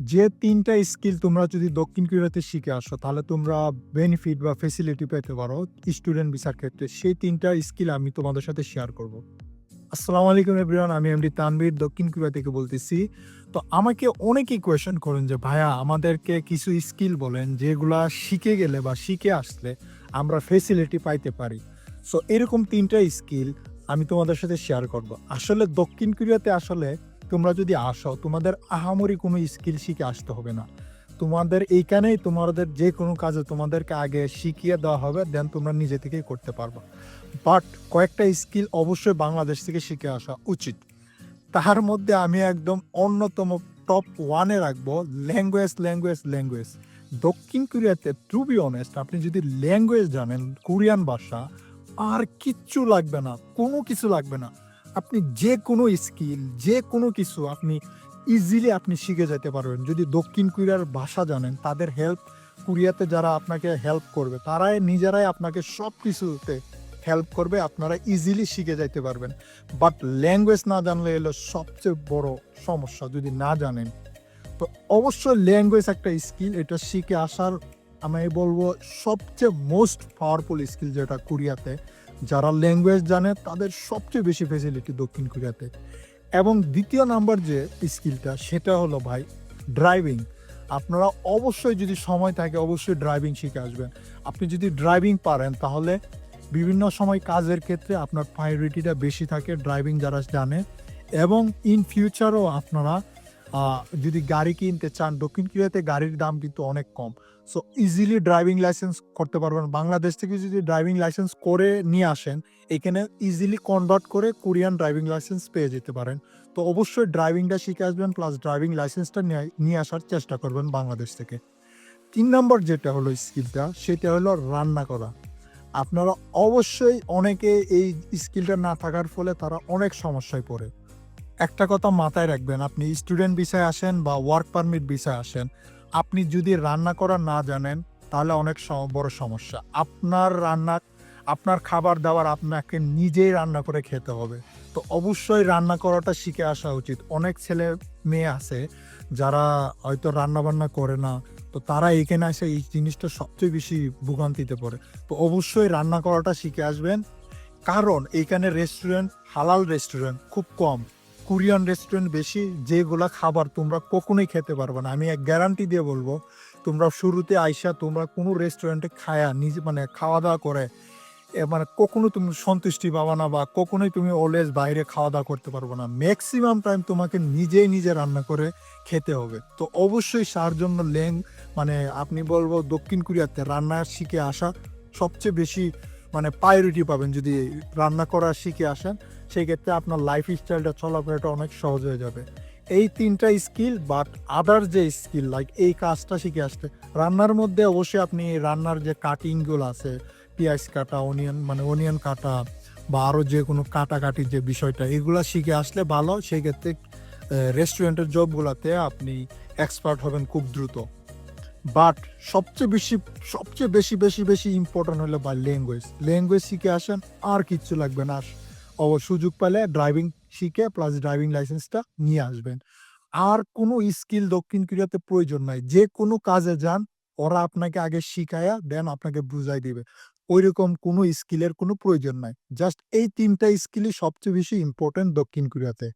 যে ৩ টা স্কিল তোমরা যদি দক্ষিণ কোরিয়াতে শিখে আসো, তাহলে তোমরা বেনিফিট বা ফেসিলিটি পেতে পারো স্টুডেন্ট ভিসার ক্ষেত্রে। সেই ৩ টা স্কিল আমি তোমাদের সাথে শেয়ার করব। আসসালামু আলাইকুম এভরিওয়ান, আমি এমডি তানভীর দক্ষিণ কোরিয়া থেকে বলতেছি। তো আমাকে অনেকেই কোয়েশ্চেন করেন যে, "ভাইয়া আমাদেরকে কিছু স্কিল বলেন যেগুলা শিখে গেলে বা শিখে আসলে আমরা ফেসিলিটি পাইতে পারি।" সো এরকম ৩ টা স্কিল আমি তোমাদের সাথে শেয়ার করব। আসলে দক্ষিণ কোরিয়াতে আসলে তোমরা যদি আসো, তোমাদের আহামরি কোনো স্কিল শিখে আসতে হবে না। তোমাদের এইখানেই তোমাদের যেকোনো কাজে তোমাদেরকে আগে শিখিয়ে দেওয়া হবে, দেন তোমরা নিজে থেকেই করতে পারবা। বাট কয়েকটা স্কিল অবশ্যই বাংলাদেশ থেকে শিখে আসা উচিত। তাহার মধ্যে আমি একদম অন্যতম টপ 1 এ রাখবো ল্যাঙ্গুয়েজ। দক্ষিণ কোরিয়াতে টু বি অনেস্ট আপনি যদি ল্যাঙ্গুয়েজ জানেন, কোরিয়ান ভাষা, আর কিচ্ছু লাগবে না, কোনো কিছু লাগবে না। আপনি যেকোনো স্কিল, যেকোনো কিছু আপনি ইজিলি আপনি শিখে যেতে পারবেন। যদি দক্ষিণ কোরিয়ার ভাষা জানেন, তাদের কোরিয়াতে যারা আপনাকে হেল্প করবে, তারাই নিজেরাই আপনাকে সবকিছুতে হেল্প করবে, আপনারা ইজিলি শিখে যাইতে পারবেন। বাট ল্যাঙ্গুয়েজ না জানলে এলো সবচেয়ে বড় সমস্যা যদি না জানেন। তো অবশ্যই ল্যাঙ্গুয়েজ একটা স্কিল, এটা শিখে আসার আমি বলবো সবচেয়ে মোস্ট পাওয়ারফুল স্কিল যেটা কোরিয়াতে। যারা ল্যাঙ্গুয়েজ জানে তাদের সবচেয়ে বেশি ফেসিলিটি দক্ষিণ কোরিয়াতে। এবং ২য় নাম্বার যে স্কিলটা সেটা হলো ভাই ড্রাইভিং। আপনারা অবশ্যই যদি সময় থাকে অবশ্যই ড্রাইভিং শিখে আসবেন। আপনি যদি ড্রাইভিং পারেন তাহলে বিভিন্ন সময় কাজের ক্ষেত্রে আপনার প্রায়োরিটিটা বেশি থাকে ড্রাইভিং যারা জানে। এবং ইন ফিউচারও আপনারা যদি গাড়ি কিনতে চান, দক্ষিণ কোরিয়াতে গাড়ির দাম কিন্তু অনেক কম। সো ইজিলি ড্রাইভিং লাইসেন্স করতে পারবেন। বাংলাদেশ থেকে যদি ড্রাইভিং লাইসেন্স করে নিয়ে আসেন, এখানে ইজিলি কনভার্ট করে কোরিয়ান ড্রাইভিং লাইসেন্স পেয়ে যেতে পারেন। তো অবশ্যই ড্রাইভিংটা শিখে আসবেন, প্লাস ড্রাইভিং লাইসেন্সটা নিয়ে আসার চেষ্টা করবেন বাংলাদেশ থেকে। ৩ নম্বর যেটা হলো স্কিলটা, সেটা হলো রান্না করা। আপনারা অবশ্যই অনেকে এই স্কিলটা না থাকার ফলে তারা অনেক সমস্যায় পড়ে। একটা কথা মাথায় রাখবেন, আপনি স্টুডেন্ট ভিসায় আসেন বা ওয়ার্ক পারমিট ভিসায় আসেন, আপনি যদি রান্না করা না জানেন তাহলে অনেক বড় সমস্যা। আপনার খাবার-দাবার আপনাকে নিজেই রান্না করে খেতে হবে। তো অবশ্যই রান্না করাটা শিখে আসা উচিত। অনেক ছেলে-মেয়ে আছে যারা হয়তো রান্না-বান্না করে না। তো তারা এখানে এসে এই জিনিসটা সবচেয়ে বেশি ভোগান্তিতে পড়ে। তো অবশ্যই রান্না করাটা শিখে আসবেন। কারণ এইখানে হালাল রেস্টুরেন্ট খুব কম। কোরিয়ান রেস্টুরেন্ট বেশি, যেগুলা খাবার তোমরা কখনোই খেতে পারবা না। আমি এক গ্যারান্টি দিয়ে বলবো, তোমরা শুরুতে আইসা তোমরা কোনো রেস্টুরেন্টে মানে খাওয়া-দাওয়া করে মানে কখনো তুমি সন্তুষ্টি পাবা না বা কখনোই তুমি অলওয়েজ বাইরে খাওয়া-দাওয়া করতে পারবা না। মেক্সিমাম টাইম তোমাকে নিজে রান্না করে খেতে হবে। তো অবশ্যই তার জন্য মানে আপনি বলবো দক্ষিণ কোরিয়াতে রান্না শিখে আসা সবচেয়ে বেশি মানে প্রায়োরিটি পাবেন। যদি রান্না করা শিখে আসেন, সেক্ষেত্রে আপনার লাইফস্টাইলটা চলাফেরাটা অনেক সহজ হয়ে যাবে। এই ৩ টা স্কিল, বাট আদার যে স্কিল লাইক এই কাজটা শিখে আসতে, রান্নার মধ্যে অবশ্যই আপনি রান্নার যে কাটিংগুলো আছে, পেঁয়াজ কাটা, অনিয়ন কাটা বা আরও যেকোনো কাটাকাটির যে বিষয়টা, এগুলা শিখে আসলে ভালো। সেক্ষেত্রে রেস্টুরেন্টের জবগুলাতে আপনি এক্সপার্ট হবেন খুব দ্রুত। বাট সবচেয়ে বেশি ইম্পোর্টেন্ট হলো বা ল্যাঙ্গুয়েজ শিখে আসেন, আর কিচ্ছু লাগবে না। সুযোগ পেলে ড্রাইভিং শিখে প্লাস ড্রাইভিং লাইসেন্সটা নিয়ে আসবেন। আর কোনো স্কিল দক্ষিণ কোরিয়াতে প্রয়োজন নাই। যেকোনো কাজে যান, ওরা আপনাকে আগে শিখায়া দেন আপনাকে বুঝাই দিবে। ঐরকম কোনো স্কিলের কোনো প্রয়োজন নাই। জাস্ট এই ৩ টা স্কিলই সবচেয়ে বেশি ইম্পোর্টেন্ট দক্ষিণ কোরিয়াতে।